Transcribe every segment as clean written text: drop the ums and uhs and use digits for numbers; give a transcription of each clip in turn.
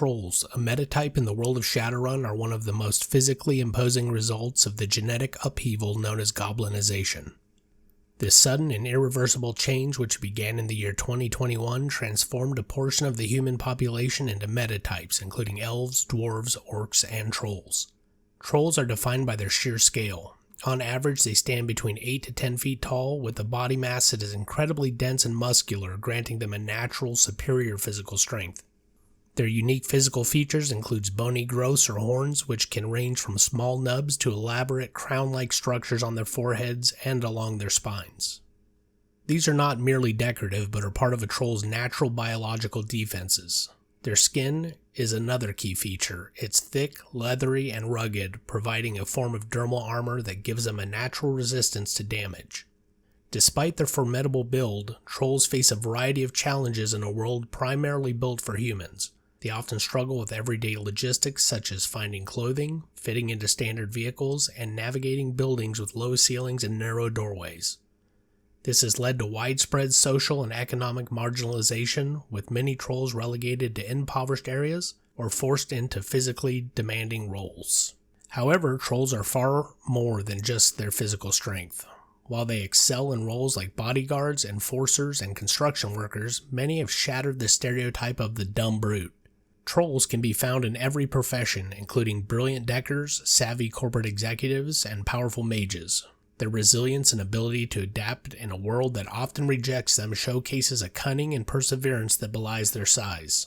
trolls, a metatype in the world of Shadowrun, are one of the most physically imposing results of the genetic upheaval known as Goblinization. This sudden and irreversible change, which began in the year 2021, transformed a portion of the human population into metatypes, including elves, dwarves, orcs, and trolls. Trolls are defined by their sheer scale. On average, they stand between 8 to 10 feet tall, with a body mass that is incredibly dense and muscular, granting them a natural, superior physical strength. Their unique physical features includes bony growths or horns, which can range from small nubs to elaborate crown-like structures on their foreheads and along their spines. These are not merely decorative, but are part of a troll's natural biological defenses. Their skin is another key feature. It's thick, leathery, and rugged, providing a form of dermal armor that gives them a natural resistance to damage. Despite their formidable build, trolls face a variety of challenges in a world primarily built for humans. They often struggle with everyday logistics such as finding clothing, fitting into standard vehicles, and navigating buildings with low ceilings and narrow doorways. This has led to widespread social and economic marginalization, with many trolls relegated to impoverished areas or forced into physically demanding roles. However, trolls are far more than just their physical strength. While they excel in roles like bodyguards, enforcers, and construction workers, many have shattered the stereotype of the dumb brute. Trolls can be found in every profession, including brilliant deckers, savvy corporate executives, and powerful mages. Their resilience and ability to adapt in a world that often rejects them showcases a cunning and perseverance that belies their size.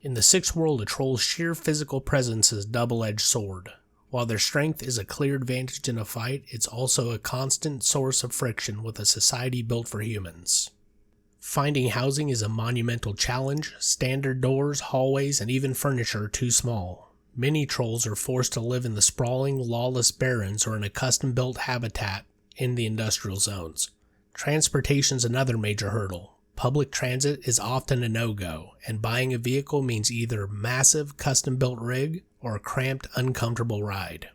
In the Sixth World, a troll's sheer physical presence is a double-edged sword. While their strength is a clear advantage in a fight, it's also a constant source of friction with a society built for humans. Finding housing is a monumental challenge. Standard doors, hallways, and even furniture are too small. Many trolls are forced to live in the sprawling, lawless barrens or in a custom-built habitat in the industrial zones. Transportation is another major hurdle. Public transit is often a no-go, and buying a vehicle means either massive custom-built rig or a cramped, uncomfortable ride.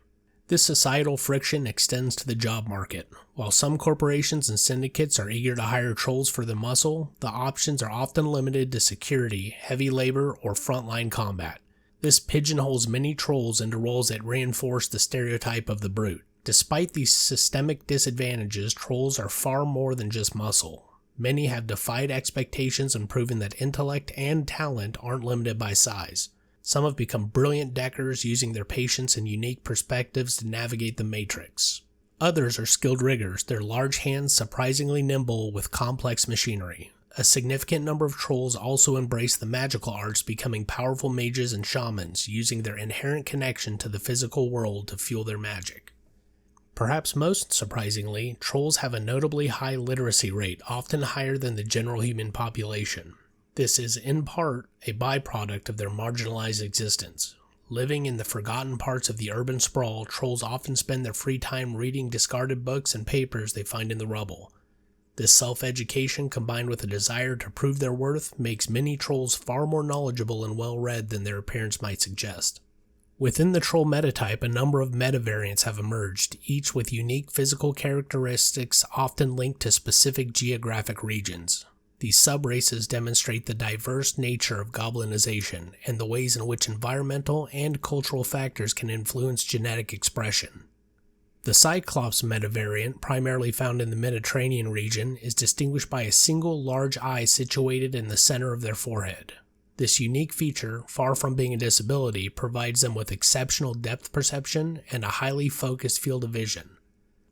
This societal friction extends to the job market. While some corporations and syndicates are eager to hire trolls for the muscle, the options are often limited to security, heavy labor, or frontline combat. This pigeonholes many trolls into roles that reinforce the stereotype of the brute. Despite these systemic disadvantages, trolls are far more than just muscle. Many have defied expectations and proven that intellect and talent aren't limited by size. Some have become brilliant deckers, using their patience and unique perspectives to navigate the matrix. Others are skilled riggers, their large hands surprisingly nimble with complex machinery. A significant number of trolls also embrace the magical arts, becoming powerful mages and shamans, using their inherent connection to the physical world to fuel their magic. Perhaps most surprisingly, trolls have a notably high literacy rate, often higher than the general human population. This is in part a byproduct of their marginalized existence. Living in the forgotten parts of the urban sprawl, trolls often spend their free time reading discarded books and papers they find in the rubble. This self-education, combined with a desire to prove their worth, makes many trolls far more knowledgeable and well-read than their appearance might suggest. Within the troll metatype, a number of meta-variants have emerged, each with unique physical characteristics often linked to specific geographic regions. These sub-races demonstrate the diverse nature of goblinization and the ways in which environmental and cultural factors can influence genetic expression. The Cyclops metavariant, primarily found in the Mediterranean region, is distinguished by a single large eye situated in the center of their forehead. This unique feature, far from being a disability, provides them with exceptional depth perception and a highly focused field of vision.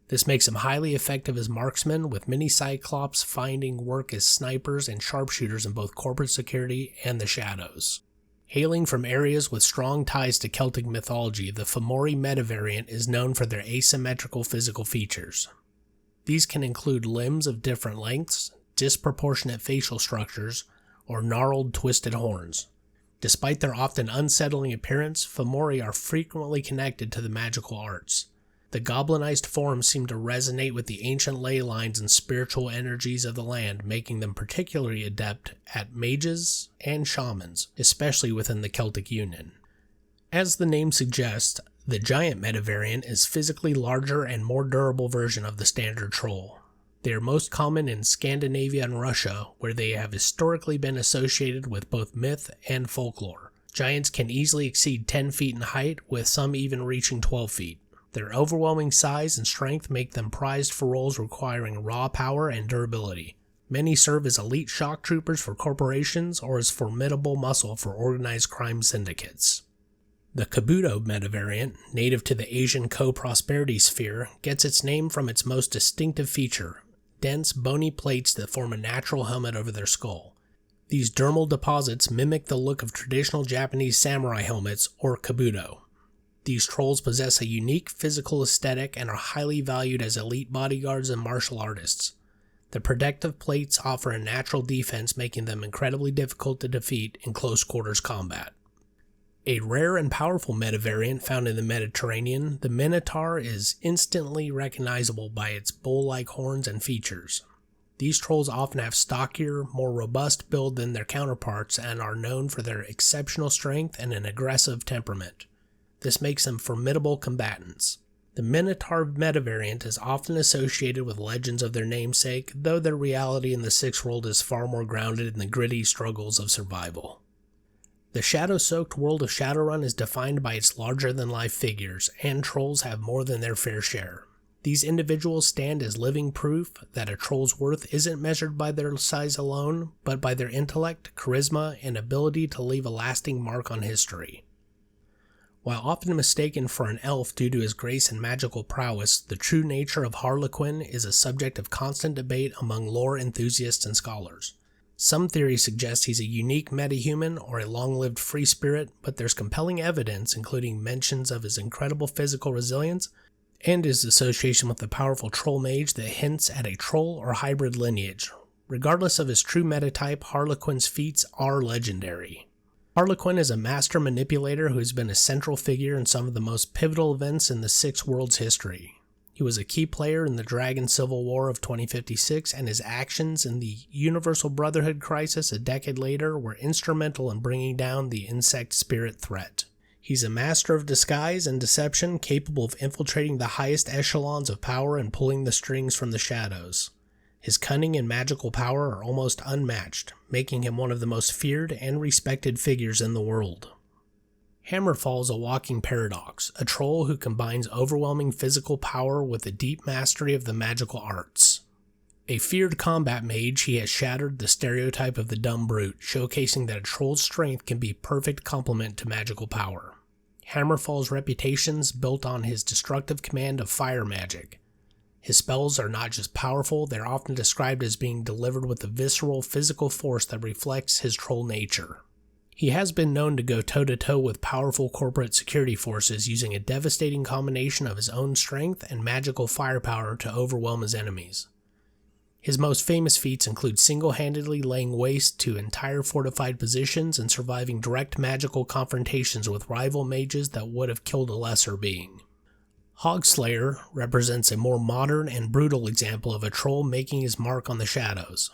This makes them highly effective as marksmen, with many Cyclops finding work as snipers and sharpshooters in both corporate security and the shadows. Hailing from areas with strong ties to Celtic mythology, the Fomori metavariant is known for their asymmetrical physical features. These can include limbs of different lengths, disproportionate facial structures, or gnarled, twisted horns. Despite their often unsettling appearance, Fomori are frequently connected to the magical arts. The goblinized forms seem to resonate with the ancient ley lines and spiritual energies of the land, making them particularly adept at mages and shamans, especially within the Celtic Union. As the name suggests, the giant metavariant is a physically larger and more durable version of the standard troll. They are most common in Scandinavia and Russia, where they have historically been associated with both myth and folklore. Giants can easily exceed 10 feet in height, with some even reaching 12 feet. Their overwhelming size and strength make them prized for roles requiring raw power and durability. Many serve as elite shock troopers for corporations or as formidable muscle for organized crime syndicates. The Kabuto metavariant, native to the Asian co-prosperity sphere, gets its name from its most distinctive feature: dense, bony plates that form a natural helmet over their skull. These dermal deposits mimic the look of traditional Japanese samurai helmets, or kabuto. These trolls possess a unique physical aesthetic and are highly valued as elite bodyguards and martial artists. The protective plates offer a natural defense, making them incredibly difficult to defeat in close quarters combat. A rare and powerful metavariant found in the Mediterranean, the Minotaur is instantly recognizable by its bull-like horns and features. These trolls often have stockier, more robust build than their counterparts and are known for their exceptional strength and an aggressive temperament. This makes them formidable combatants. The Minotaur metavariant is often associated with legends of their namesake, though their reality in the Sixth World is far more grounded in the gritty struggles of survival. The shadow-soaked world of Shadowrun is defined by its larger-than-life figures, and trolls have more than their fair share. These individuals stand as living proof that a troll's worth isn't measured by their size alone, but by their intellect, charisma, and ability to leave a lasting mark on history. While often mistaken for an elf due to his grace and magical prowess, the true nature of Harlequin is a subject of constant debate among lore enthusiasts and scholars. Some theories suggest he's a unique metahuman or a long-lived free spirit, but there's compelling evidence, including mentions of his incredible physical resilience and his association with the powerful troll mage that hints at a troll or hybrid lineage. Regardless of his true metatype, Harlequin's feats are legendary. Harlequin is a master manipulator who has been a central figure in some of the most pivotal events in the Six Worlds' history. He was a key player in the Dragon Civil War of 2056, and his actions in the Universal Brotherhood crisis a decade later were instrumental in bringing down the insect spirit threat. He's a master of disguise and deception, capable of infiltrating the highest echelons of power and pulling the strings from the shadows. His cunning and magical power are almost unmatched, making him one of the most feared and respected figures in the world. Hammerfall is a walking paradox, a troll who combines overwhelming physical power with a deep mastery of the magical arts. A feared combat mage, he has shattered the stereotype of the dumb brute, showcasing that a troll's strength can be a perfect complement to magical power. Hammerfall's reputation is built on his destructive command of fire magic. His spells are not just powerful, they're often described as being delivered with a visceral physical force that reflects his troll nature. He has been known to go toe-to-toe with powerful corporate security forces, using a devastating combination of his own strength and magical firepower to overwhelm his enemies. His most famous feats include single-handedly laying waste to entire fortified positions and surviving direct magical confrontations with rival mages that would have killed a lesser being. Hogslayer represents a more modern and brutal example of a troll making his mark on the shadows.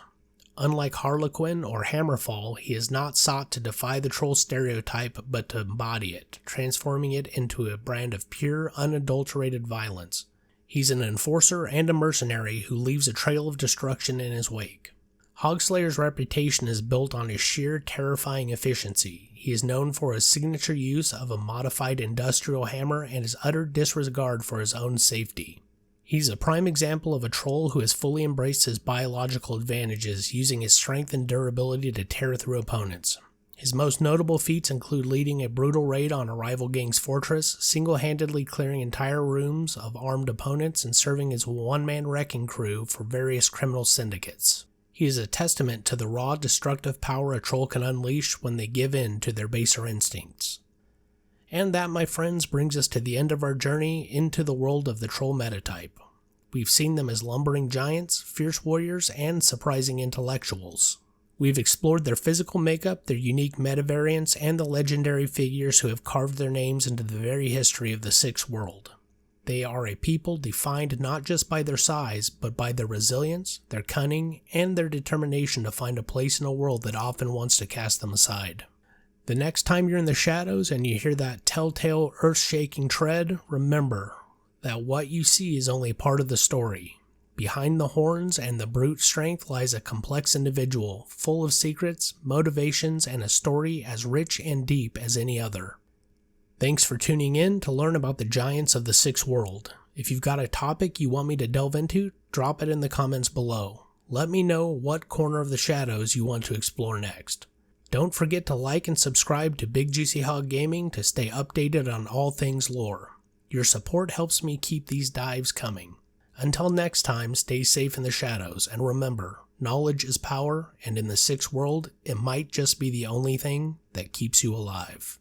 Unlike Harlequin or Hammerfall, he has not sought to defy the troll stereotype but to embody it, transforming it into a brand of pure, unadulterated violence. He's an enforcer and a mercenary who leaves a trail of destruction in his wake. Hogslayer's reputation is built on his sheer, terrifying efficiency. He is known for his signature use of a modified industrial hammer and his utter disregard for his own safety. He's a prime example of a troll who has fully embraced his biological advantages, using his strength and durability to tear through opponents. His most notable feats include leading a brutal raid on a rival gang's fortress, single-handedly clearing entire rooms of armed opponents, and serving as a one-man wrecking crew for various criminal syndicates. He is a testament to the raw, destructive power a troll can unleash when they give in to their baser instincts. And that, my friends, brings us to the end of our journey into the world of the troll metatype. We've seen them as lumbering giants, fierce warriors, and surprising intellectuals. We've explored their physical makeup, their unique metavariants, and the legendary figures who have carved their names into the very history of the Sixth World. They are a people defined not just by their size, but by their resilience, their cunning, and their determination to find a place in a world that often wants to cast them aside. The next time you're in the shadows and you hear that telltale, earth-shaking tread, remember that what you see is only part of the story. Behind the horns and the brute strength lies a complex individual, full of secrets, motivations, and a story as rich and deep as any other. Thanks for tuning in to learn about the giants of the Sixth World. If you've got a topic you want me to delve into, drop it in the comments below. Let me know what corner of the shadows you want to explore next. Don't forget to like and subscribe to Bigjuicyhog Gaming to stay updated on all things lore. Your support helps me keep these dives coming. Until next time, stay safe in the shadows, and remember, knowledge is power, and in the Sixth World, it might just be the only thing that keeps you alive.